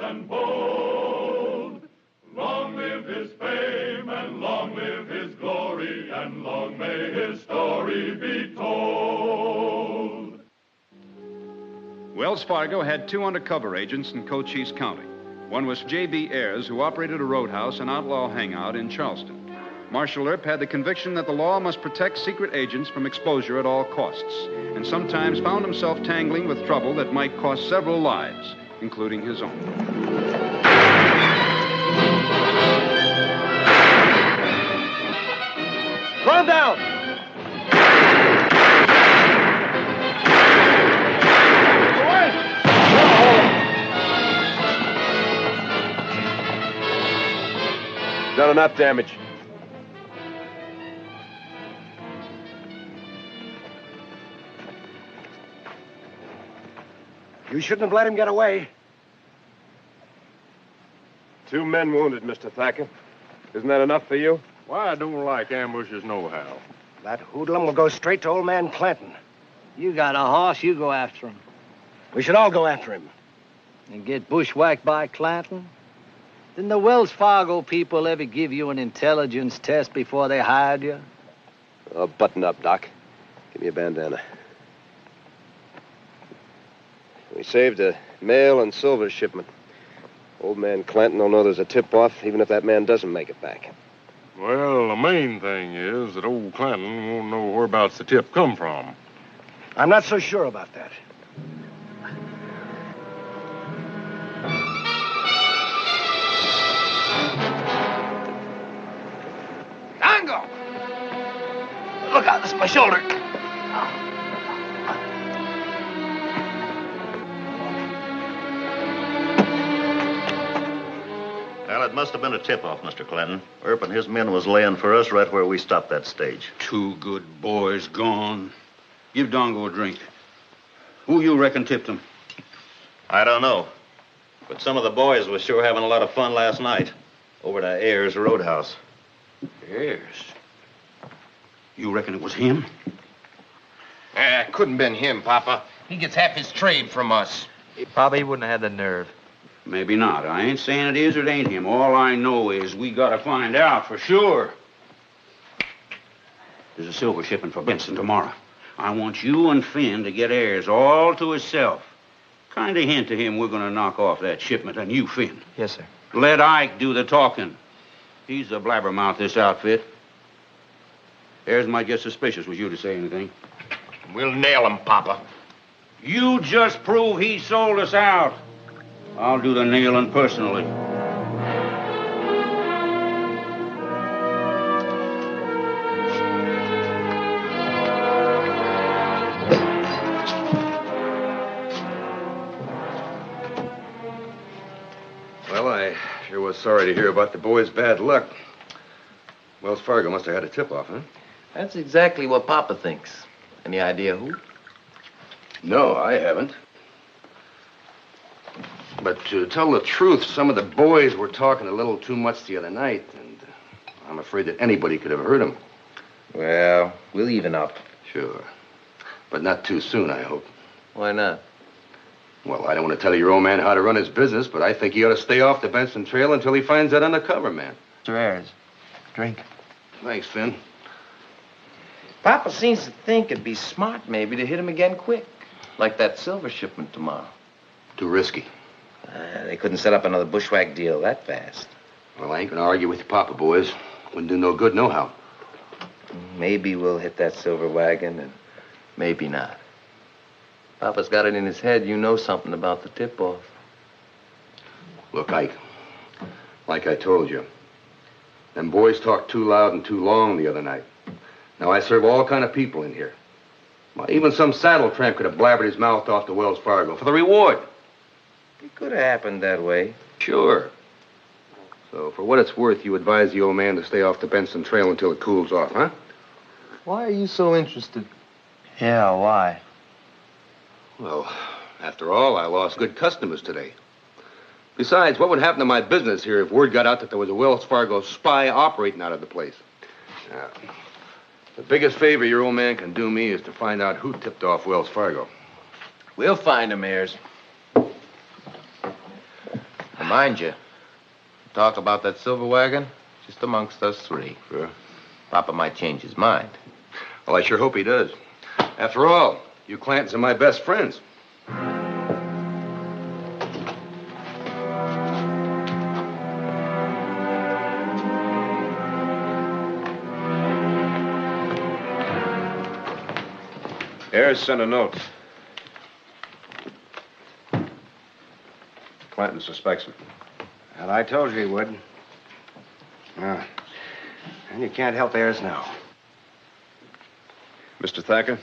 and bold. Long live his fame, and long live his glory, and long may his story be told. Wells Fargo had 2 undercover agents in Cochise County. One was J.B. Ayers, who operated a roadhouse and outlaw hangout in Charleston. Marshal Earp had the conviction that the law must protect secret agents from exposure at all costs, and sometimes found himself tangling with trouble that might cost several lives, including his own. Run down! Done enough damage. You shouldn't have let him get away. 2 men wounded, Mr. Thacker. Isn't that enough for you? Why, I don't like ambushes nohow. That hoodlum will go straight to old man Clanton. You got a horse, you go after him. We should all go after him. And get bushwhacked by Clanton? Didn't the Wells Fargo people ever give you an intelligence test before they hired you? Oh, button up, Doc. Give me a bandana. We saved a mail and silver shipment. Old man Clanton will know there's a tip-off, even if that man doesn't make it back. Well, the main thing is that old Clanton won't know whereabouts the tip come from. I'm not so sure about that. Tango! Look out, this is my shoulder. Well, it must have been a tip-off, Mr. Clinton. Earp and his men was laying for us right where we stopped that stage. 2 good boys gone. Give Dongo a drink. Who you reckon tipped him? I don't know. But some of the boys was sure having a lot of fun last night over to Ayers Roadhouse. Ayers? You reckon it was him? It couldn't been him, Papa. He gets half his trade from us. Papa, he wouldn't have had the nerve. Maybe not. I ain't saying it is or it ain't him. All I know is we gotta find out for sure. There's a silver shipment for Benson tomorrow. I want you and Finn to get Ayers all to himself. Kind of hint to him we're gonna knock off that shipment, and you, Finn. Yes, sir. Let Ike do the talking. He's the blabbermouth this outfit. Ayers might get suspicious. Was you to say anything? We'll nail him, Papa. You just prove he sold us out. I'll do the nailing personally. Well, I sure was sorry to hear about the boys' bad luck. Wells Fargo must have had a tip-off, huh? That's exactly what Papa thinks. Any idea who? No, I haven't. But to tell the truth, some of the boys were talking a little too much the other night, and I'm afraid that anybody could have heard them. Well, we'll even up. Sure. But not too soon, I hope. Why not? Well, I don't want to tell your old man how to run his business, but I think he ought to stay off the Benson Trail until he finds that undercover man. Mr. Ayers, drink. Thanks, Finn. Papa seems to think it'd be smart maybe to hit him again quick. Like that silver shipment tomorrow. Too risky. They couldn't set up another bushwhack deal that fast. Well, I ain't gonna argue with your papa, boys. Wouldn't do no good nohow. Maybe we'll hit that silver wagon, and maybe not. Papa's got it in his head you know something about the tip-off. Look, Ike, like I told you, them boys talked too loud and too long the other night. Now, I serve all kind of people in here. Well, even some saddle tramp could have blabbered his mouth off to Wells Fargo for the reward. It could have happened that way. Sure. So, for what it's worth, you advise the old man to stay off the Benson Trail until it cools off, huh? Why are you so interested? Yeah, why? Well, after all, I lost good customers today. Besides, what would happen to my business here if word got out that there was a Wells Fargo spy operating out of the place? The biggest favor your old man can do me is to find out who tipped off Wells Fargo. We'll find him, Ayers. Now, mind you, talk about that silver wagon just amongst us three. Sure. Papa might change his mind. Well, I sure hope he does. After all, you Clantons are my best friends. Ayers sent a note. Clanton suspects him. Well, I told you he would. And you can't help Ayers now. Mr. Thacker,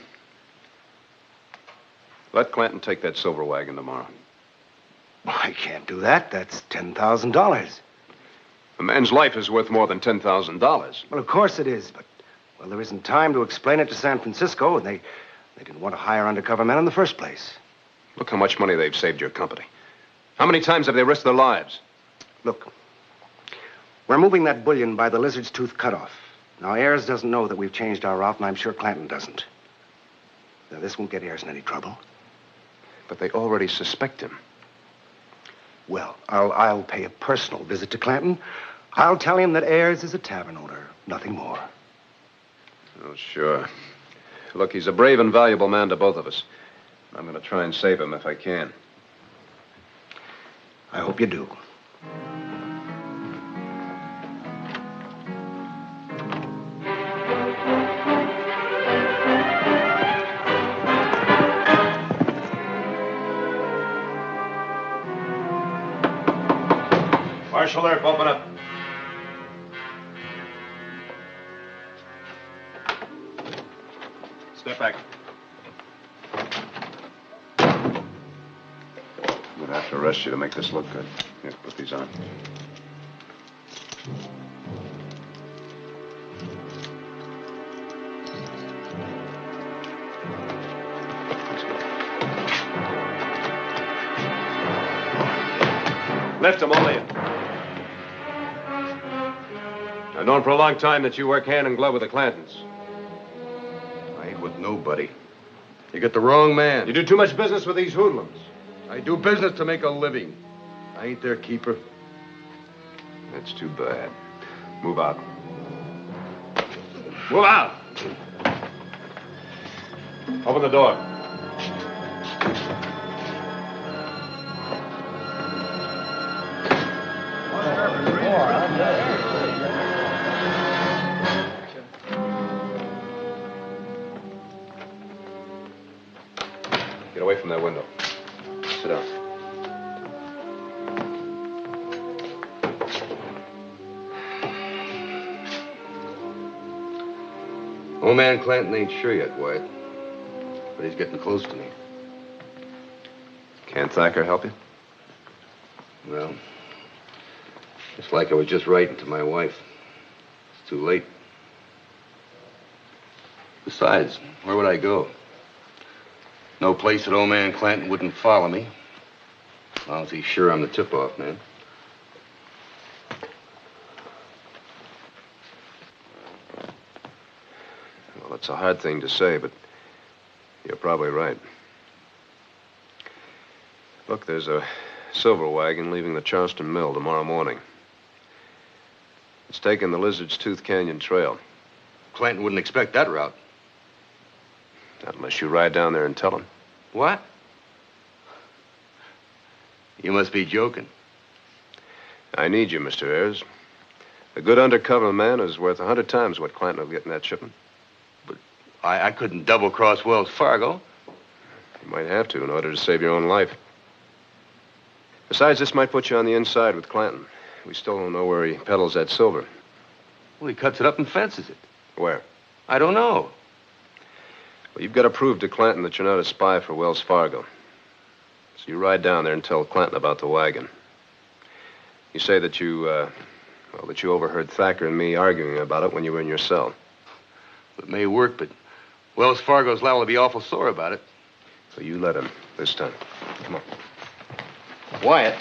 let Clanton take that silver wagon tomorrow. I can't do that. That's $10,000. A man's life is worth more than $10,000. Well, of course it is, but, well, there isn't time to explain it to San Francisco, and they didn't want to hire undercover men in the first place. Look how much money they've saved your company. How many times have they risked their lives? Look, we're moving that bullion by the Lizard's Tooth cutoff. Now, Ayers doesn't know that we've changed our route, and I'm sure Clanton doesn't. Now, this won't get Ayers in any trouble. But they already suspect him. Well, I'll pay a personal visit to Clanton. I'll tell him that Ayers is a tavern owner, nothing more. Oh, sure. Look, he's a brave and valuable man to both of us. I'm going to try and save him if I can. I hope you do. Marshal Earp, open up. Step back. I'm going to have to arrest you to make this look good. Here, put these on. Lift him, all of you. I've known for a long time that you work hand in glove with the Clantons. I ain't with nobody. You got the wrong man. You do too much business with these hoodlums. I do business to make a living. I ain't their keeper. That's too bad. Move out. Move out! Open the door. Get away from that window. Sit down. Old man Clanton ain't sure yet, Wyatt. But he's getting close to me. Can't Thacker help you? Well, it's like I was just writing to my wife. It's too late. Besides, where would I go? No place that old man Clanton wouldn't follow me. As long as he's sure I'm the tip-off man. Well, it's a hard thing to say, but you're probably right. Look, there's a silver wagon leaving the Charleston Mill tomorrow morning. It's taking the Lizard's Tooth Canyon Trail. Clanton wouldn't expect that route. Not unless you ride down there and tell him. What? You must be joking. I need you, Mr. Ayers. A good undercover man is worth 100 times what Clanton will get in that shipment. But I couldn't double-cross Wells Fargo. You might have to in order to save your own life. Besides, this might put you on the inside with Clanton. We still don't know where he peddles that silver. Well, he cuts it up and fences it. Where? I don't know. Well, you've got to prove to Clanton that you're not a spy for Wells Fargo. So you ride down there and tell Clanton about the wagon. You say that you overheard Thacker and me arguing about it when you were in your cell. It may work, but Wells Fargo's liable to be awful sore about it. So you let him this time. Come on. Wyatt.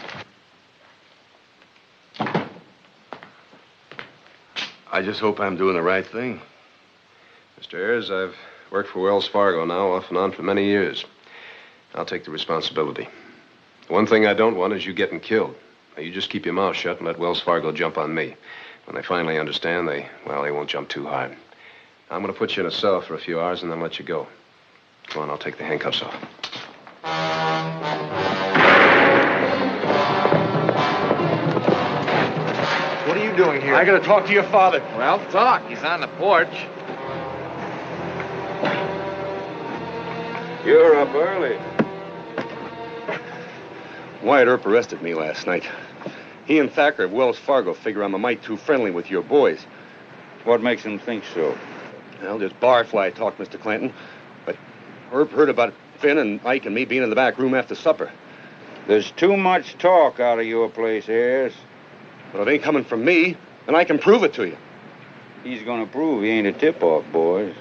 I just hope I'm doing the right thing. Mr. Ayers, I've worked for Wells Fargo now off and on for many years. I'll take the responsibility. The one thing I don't want is you getting killed. Now, you just keep your mouth shut and let Wells Fargo jump on me. When they finally understand, they won't jump too hard. I'm going to put you in a cell for a few hours and then let you go. Come on, I'll take the handcuffs off. What are you doing here? I gotta talk to your father. Well, talk. He's on the porch. You're up early. Wyatt Earp arrested me last night. He and Thacker at Wells Fargo figure I'm a mite too friendly with your boys. What makes him think so? Well, just barfly talk, Mr. Clanton. But Earp heard about Finn and Ike and me being in the back room after supper. There's too much talk out of your place, Ayers. Well, it ain't coming from me, and I can prove it to you. He's gonna prove he ain't a tip-off, boys.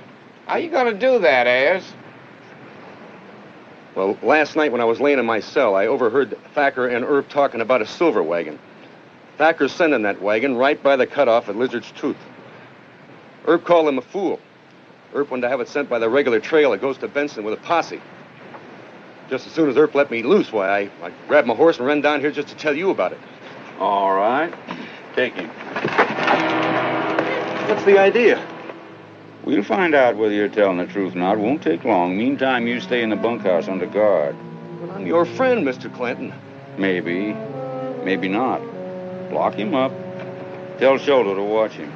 How you gonna do that, Ayers? Well, last night when I was laying in my cell, I overheard Thacker and Earp talking about a silver wagon. Thacker's sending that wagon right by the cutoff at Lizard's Tooth. Earp called him a fool. Earp wanted to have it sent by the regular trail that goes to Benson with a posse. Just as soon as Earp let me loose, I grabbed my horse and ran down here just to tell you about it. All right. Take him. What's the idea? We'll find out whether you're telling the truth or not. Won't take long. Meantime, you stay in the bunkhouse under guard. But I'm your friend, Mr. Clanton. Maybe. Maybe not. Lock him up. Tell Shoulder to watch him.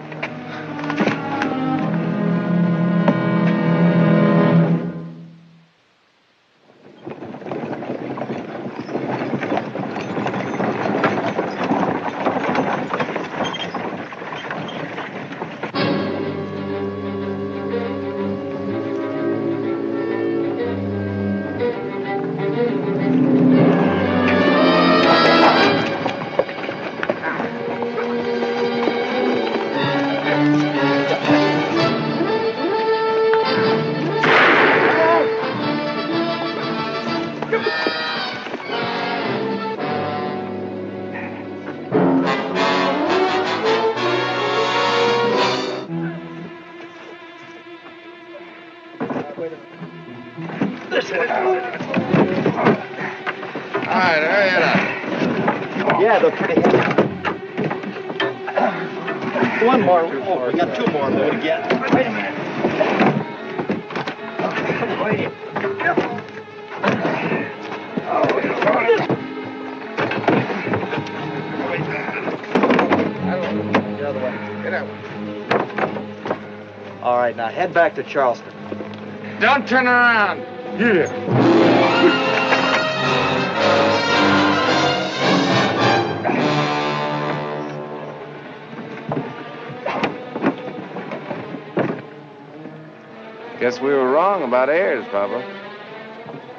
One more. Oh, we got two more load again. Wait a minute. Wait. The other one. Get out. All right, now head back to Charleston. Don't turn around. Yeah. Guess we were wrong about Ayers, Papa.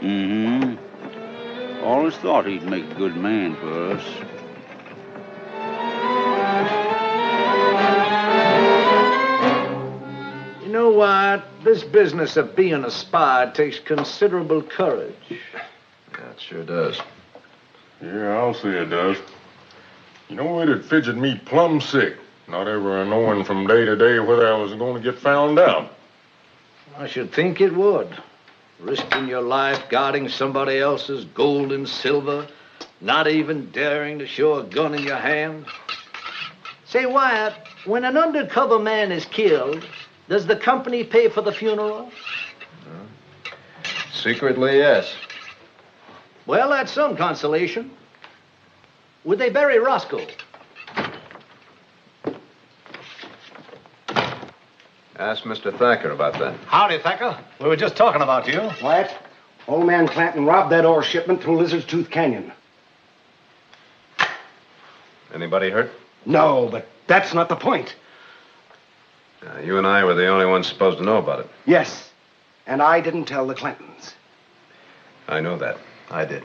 Mm-hmm. Always thought he'd make a good man for us. You know what? This business of being a spy takes considerable courage. Yeah, it sure does. Yeah, I'll say it does. You know, it'd fidget me plumb sick, not ever knowing from day to day whether I was going to get found out. I should think it would. Risking your life guarding somebody else's gold and silver, not even daring to show a gun in your hand. Say, Wyatt, when an undercover man is killed, does the company pay for the funeral? Secretly, yes. Well, that's some consolation. Would they bury Roscoe? Ask Mr. Thacker about that. Howdy, Thacker. We were just talking about you. Wyatt, old man Clanton robbed that ore shipment through Lizard's Tooth Canyon. Anybody hurt? No, but that's not the point. You and I were the only ones supposed to know about it. Yes, and I didn't tell the Clantons. I know that. I did.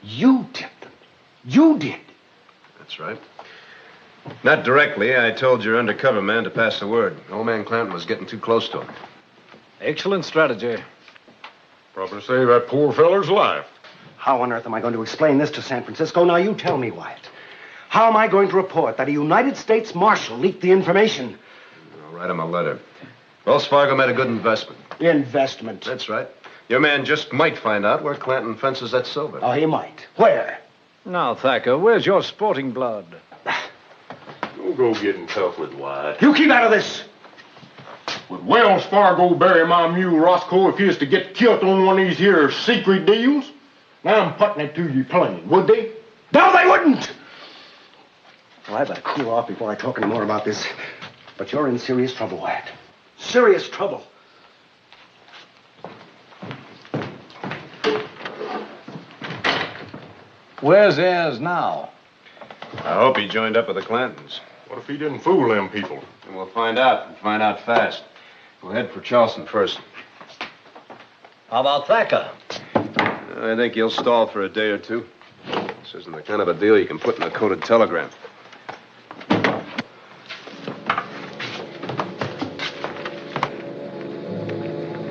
You tipped them. You did. That's right. Not directly. I told your undercover man to pass the word. Old man Clanton was getting too close to him. Excellent strategy. Probably saved that poor feller's life. How on earth am I going to explain this to San Francisco? Now, you tell me, Wyatt. How am I going to report that a United States Marshal leaked the information? I'll write him a letter. Wells Fargo made a good investment. Investment? That's right. Your man just might find out where Clanton fences that silver. Oh, he might. Where? Now, Thacker, where's your sporting blood? Don't go getting tough with Wyatt. You keep out of this! Would Wells Fargo bury my mule Roscoe if he is to get killed on one of these here secret deals? Now I'm putting it to you plain, would they? No, they wouldn't! Well, I better cool off before I talk any more about this. But you're in serious trouble, Wyatt. Serious trouble. Where's Ayers now? I hope he joined up with the Clantons. What if he didn't fool them people? And we'll find out, and find out fast. We'll head for Charleston first. How about Thacker? I think he'll stall for a day or two. This isn't the kind of a deal you can put in a coded telegram.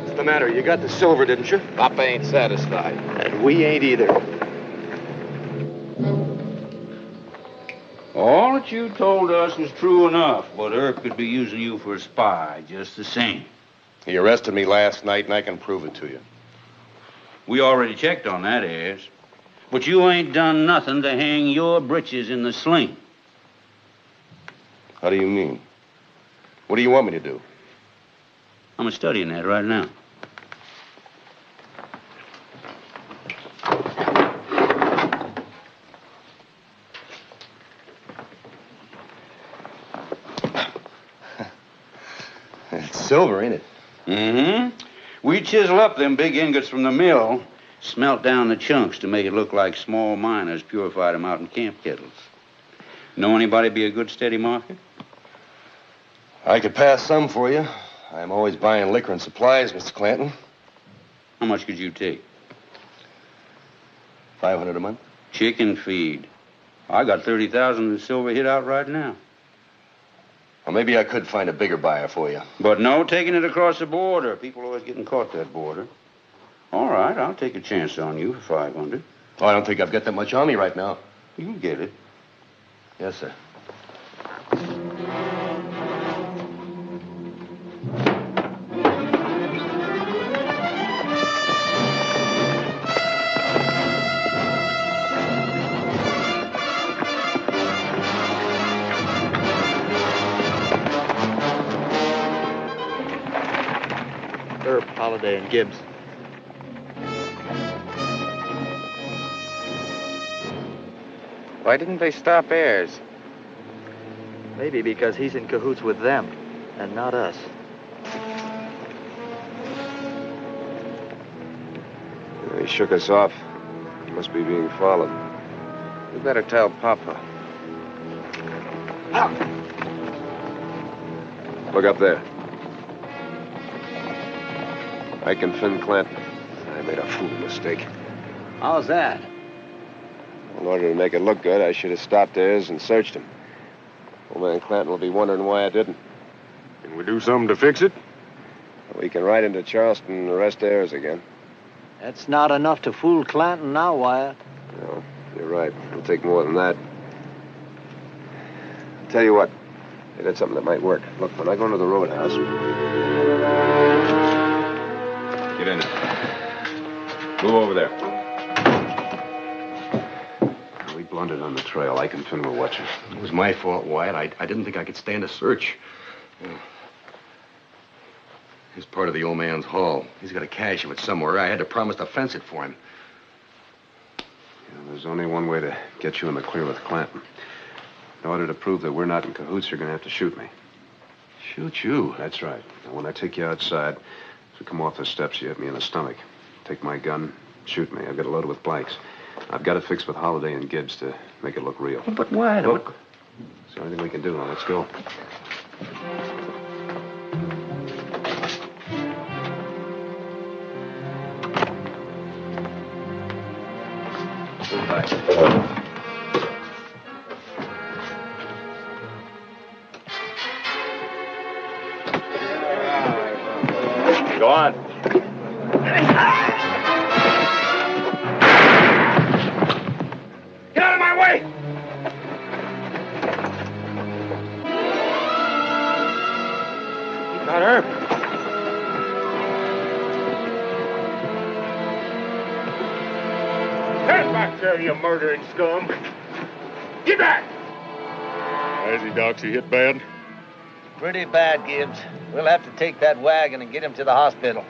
What's the matter? You got the silver, didn't you? Papa ain't satisfied. And we ain't either. All that you told us was true enough, but Earp could be using you for a spy just the same. He arrested me last night, and I can prove it to you. We already checked on that, Ayers. But you ain't done nothing to hang your britches in the sling. How do you mean? What do you want me to do? I'm studying that right now. It's silver, ain't it? Mm-hmm. We chisel up them big ingots from the mill, smelt down the chunks to make it look like small miners purified them out in camp kettles. Know anybody be a good steady market? I could pass some for you. I'm always buying liquor and supplies, Mr. Clanton. How much could you take? $500 a month. Chicken feed. I got 30,000 in silver hid out right now. Well, maybe I could find a bigger buyer for you. But no taking it across the border. People always getting caught that border. All right, I'll take a chance on you for 500. Oh, I don't think I've got that much on me right now. You can get it. Yes, sir. Earp, Holiday, and Gibbs. Why didn't they stop Ayers? Maybe because he's in cahoots with them, and not us. He shook us off. He must be being followed. You better tell Papa. Look up there. Ike and Finn Clanton. I made a fool mistake. How's that? In order to make it look good, I should have stopped Ayers and searched him. Old man Clanton will be wondering why I didn't. Can we do something to fix it? We can ride into Charleston and arrest Ayers again. That's not enough to fool Clanton now, Wyatt. No, you're right. It'll take more than that. Tell you what. I got something that might work. Look, when I go into the roadhouse... Get in there. Move over there. We blundered on the trail. Ike and Finn were watching. It was my fault, Wyatt. I didn't think I could stand a search. He's part of the old man's haul. He's got a cache of it somewhere. I had to promise to fence it for him. There's only one way to get you in the clear with Clanton. In order to prove that we're not in cahoots, you're going to have to shoot me. Shoot you? That's right. Now, when I take you outside, as we come off the steps, you hit me in the stomach. Take my gun, shoot me. I've got it loaded with blanks. I've got it fixed with Holiday and Gibbs to make it look real. But why? Look. It's the only thing we can do. Now, let's go. Go on. Get out of my way! He got Earp. Stand back there, you murdering scum. Get back! How's he, Doc? He hit bad? Pretty bad, Gibbs. We'll have to take that wagon and get him to the hospital.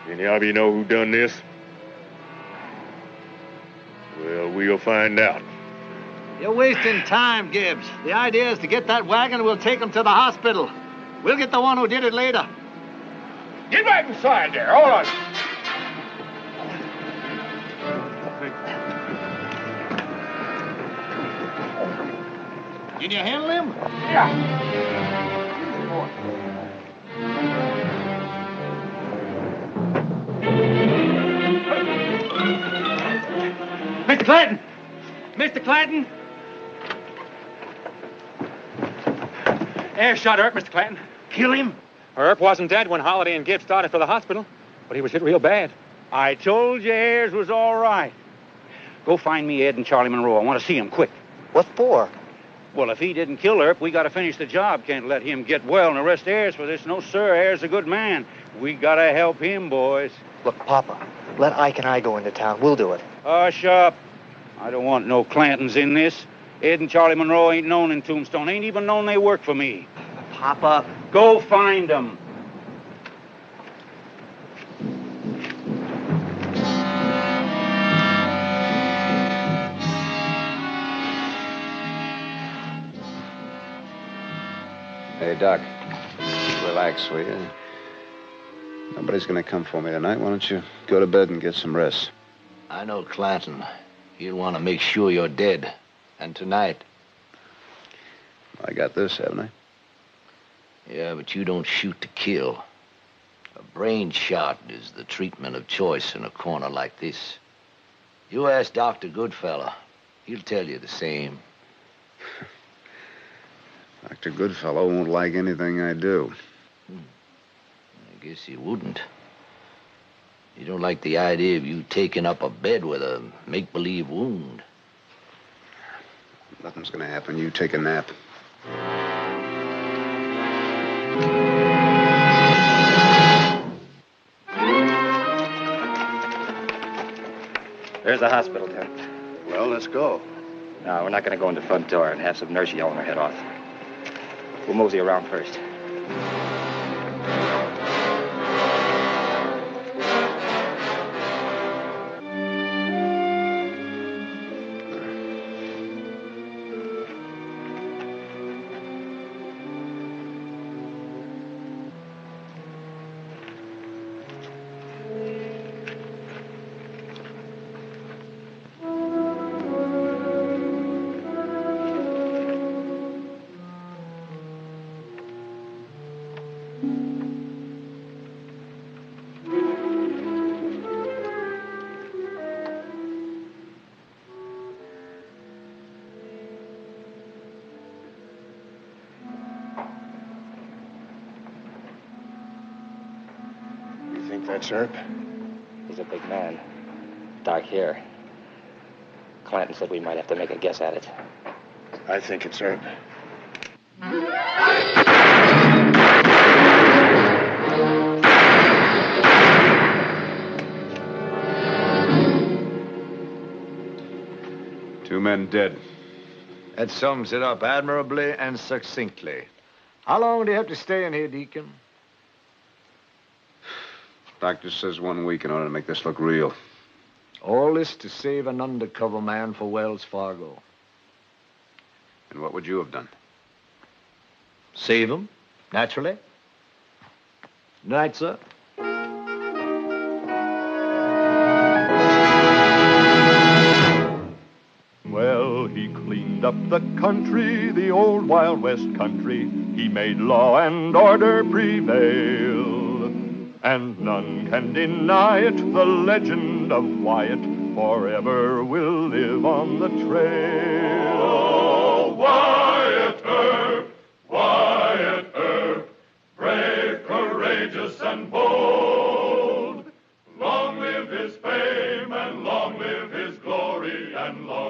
Any of you know who done this? Well, we'll find out. You're wasting time, Gibbs. The idea is to get that wagon and we'll take him to the hospital. We'll get the one who did it later. Get back inside there. Hold on. Can you handle him? Yeah. Mr. Clanton! Mr. Clanton! Air shot Earp, Mr. Clanton. Kill him? Earp wasn't dead when Holiday and Gibbs started for the hospital, but he was hit real bad. I told you Ayers was all right. Go find me Ed and Charlie Monroe. I want to see him quick. What for? Well, if he didn't kill Earp, we got to finish the job. Can't let him get well and arrest Ayers for this. No, sir. Ayers a good man. We got to help him, boys. Look, Papa, let Ike and I go into town. We'll do it. Hush up. I don't want no Clantons in this. Ed and Charlie Monroe ain't known in Tombstone. Ain't even known they work for me. Papa. Go find them. Hey, Doc. Relax, will you? Nobody's going to come for me tonight. Why don't you go to bed and get some rest? I know Clanton. He'll want to make sure you're dead. And tonight. I got this, haven't I? Yeah, but you don't shoot to kill. A brain shot is the treatment of choice in a corner like this. You ask Dr. Goodfellow. He'll tell you the same. Dr. Goodfellow won't like anything I do. I guess he wouldn't. You don't like the idea of you taking up a bed with a make-believe wound. Nothing's going to happen. You take a nap. There's the hospital tent. Well, let's go. No, we're not going to go in the front door and have some nurse yelling our head off. We'll mosey around first. That's Earp. He's a big man. Dark hair. Clanton said we might have to make a guess at it. I think it's Earp. Two men dead. That sums it up admirably and succinctly. How long do you have to stay in here, Deacon? Doctor says 1 week in order to make this look real. All this to save an undercover man for Wells Fargo. And what would you have done? Save him, naturally. Night, sir. Well, he cleaned up the country, the old Wild West country. He made law and order prevail. And none can deny it, the legend of Wyatt forever will live on the trail. Oh, Wyatt Earp, Wyatt Earp, brave, courageous, and bold. Long live his fame, and long live his glory, and long